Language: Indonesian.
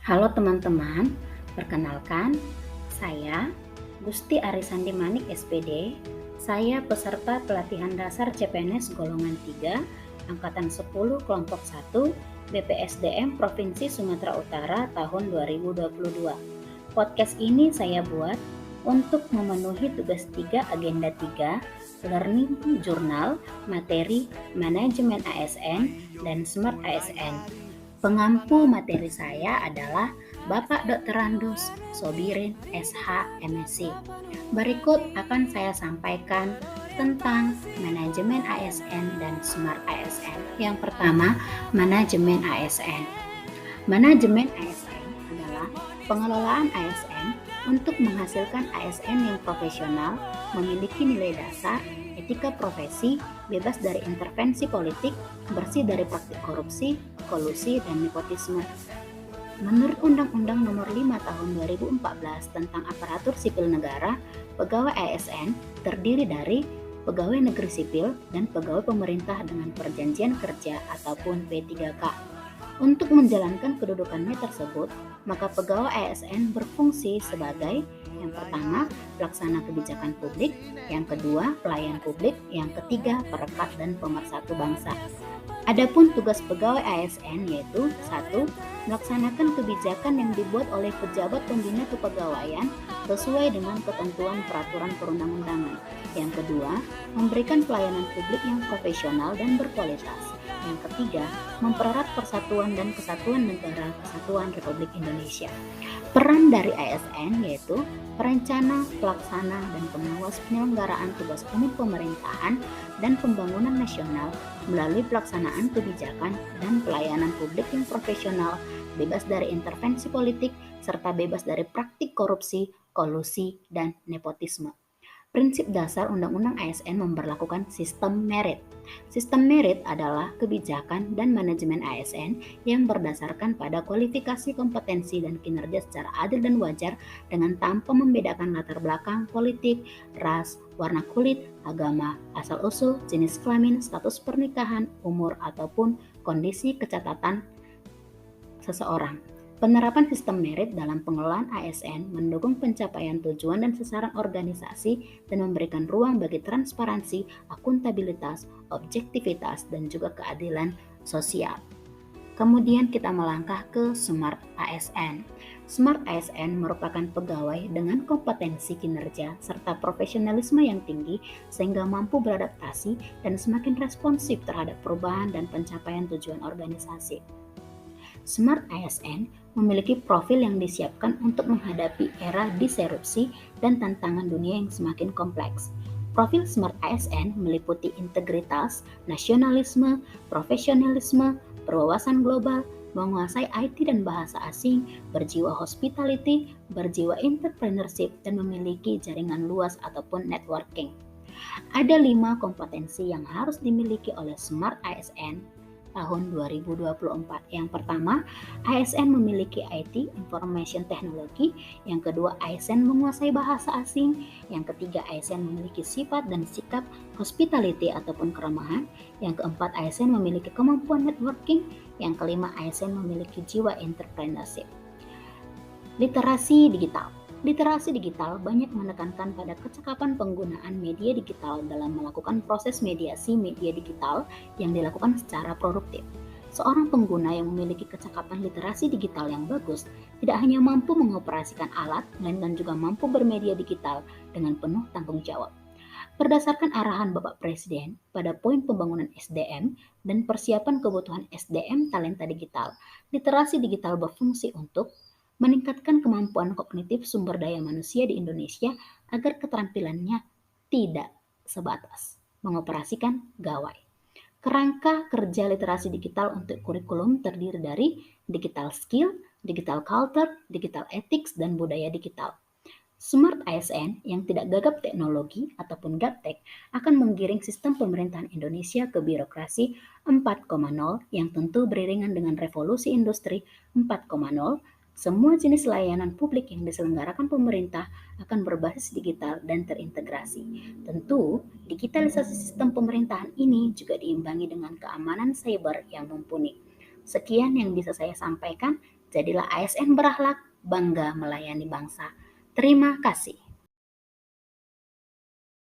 Halo teman-teman, perkenalkan saya Gusti Arisandi Manik SPD. Saya peserta pelatihan dasar CPNS golongan 3 angkatan 10 kelompok 1 BPSDM Provinsi Sumatera Utara tahun 2022. Podcast ini saya buat untuk memenuhi tugas 3 agenda 3 Learning Journal materi Manajemen ASN dan Smart ASN. Pengampu materi saya adalah Bapak Dr. Randus Sobirin SH MSc. Berikut akan saya sampaikan tentang manajemen ASN dan Smart ASN. Yang pertama, manajemen ASN. Manajemen ASN adalah pengelolaan ASN untuk menghasilkan ASN yang profesional, memiliki nilai dasar, etika profesi, bebas dari intervensi politik, bersih dari praktik korupsi, kolusi, dan nepotisme. Menurut Undang-Undang Nomor 5 Tahun 2014 tentang Aparatur Sipil Negara, pegawai ASN terdiri dari pegawai negeri sipil dan pegawai pemerintah dengan perjanjian kerja ataupun P3K. Untuk menjalankan kedudukannya tersebut, maka pegawai ASN berfungsi sebagai yang pertama, pelaksana kebijakan publik, yang kedua, pelayan publik, yang ketiga, perekat dan pemersatu bangsa. Adapun tugas pegawai ASN yaitu 1. Melaksanakan kebijakan yang dibuat oleh pejabat pembina kepegawaian sesuai dengan ketentuan peraturan perundang-undangan. Yang kedua, memberikan pelayanan publik yang profesional dan berkualitas. Yang ketiga, mempererat persatuan dan kesatuan negara Kesatuan Republik Indonesia. Peran dari ASN yaitu perencana, pelaksana, dan pengawas penyelenggaraan tugas umum pemerintahan dan pembangunan nasional melalui pelaksanaan kebijakan dan pelayanan publik yang profesional, bebas dari intervensi politik, serta bebas dari praktik korupsi, kolusi, dan nepotisme. Prinsip dasar Undang-Undang ASN memberlakukan sistem merit. Sistem merit adalah kebijakan dan manajemen ASN yang berdasarkan pada kualifikasi, kompetensi, dan kinerja secara adil dan wajar dengan tanpa membedakan latar belakang politik, ras, warna kulit, agama, asal-usul, jenis kelamin, status pernikahan, umur, ataupun kondisi kecatatan seseorang. Penerapan sistem merit dalam pengelolaan ASN mendukung pencapaian tujuan dan sasaran organisasi dan memberikan ruang bagi transparansi, akuntabilitas, objektivitas, dan juga keadilan sosial. Kemudian kita melangkah ke Smart ASN. Smart ASN merupakan pegawai dengan kompetensi kinerja serta profesionalisme yang tinggi sehingga mampu beradaptasi dan semakin responsif terhadap perubahan dan pencapaian tujuan organisasi. Smart ASN memiliki profil yang disiapkan untuk menghadapi era disrupsi dan tantangan dunia yang semakin kompleks. Profil Smart ASN meliputi integritas, nasionalisme, profesionalisme, berwawasan global, menguasai IT dan bahasa asing, berjiwa hospitality, berjiwa entrepreneurship, dan memiliki jaringan luas ataupun networking. Ada 5 kompetensi yang harus dimiliki oleh Smart ASN tahun 2024. Yang pertama, ASN memiliki IT Information Technology. Yang kedua, ASN menguasai bahasa asing. Yang ketiga, ASN memiliki sifat dan sikap hospitality ataupun keramahan. Yang keempat, ASN memiliki kemampuan networking. Yang kelima, ASN memiliki jiwa entrepreneurship. Literasi digital. Literasi digital banyak menekankan pada kecakapan penggunaan media digital dalam melakukan proses mediasi media digital yang dilakukan secara produktif. Seorang pengguna yang memiliki kecakapan literasi digital yang bagus tidak hanya mampu mengoperasikan alat, melainkan juga mampu bermedia digital dengan penuh tanggung jawab. Berdasarkan arahan Bapak Presiden pada poin pembangunan SDM dan persiapan kebutuhan SDM talenta digital, literasi digital berfungsi untuk meningkatkan kemampuan kognitif sumber daya manusia di Indonesia agar keterampilannya tidak sebatas mengoperasikan gawai. Kerangka kerja literasi digital untuk kurikulum terdiri dari digital skill, digital culture, digital ethics, dan budaya digital. Smart ASN yang tidak gagap teknologi ataupun gaptek akan menggiring sistem pemerintahan Indonesia ke birokrasi 4.0 yang tentu beriringan dengan revolusi industri 4.0. Semua jenis layanan publik yang diselenggarakan pemerintah akan berbasis digital dan terintegrasi. Tentu, digitalisasi sistem pemerintahan ini juga diimbangi dengan keamanan cyber yang mumpuni. Sekian yang bisa saya sampaikan. Jadilah ASN berakhlak, bangga melayani bangsa. Terima kasih.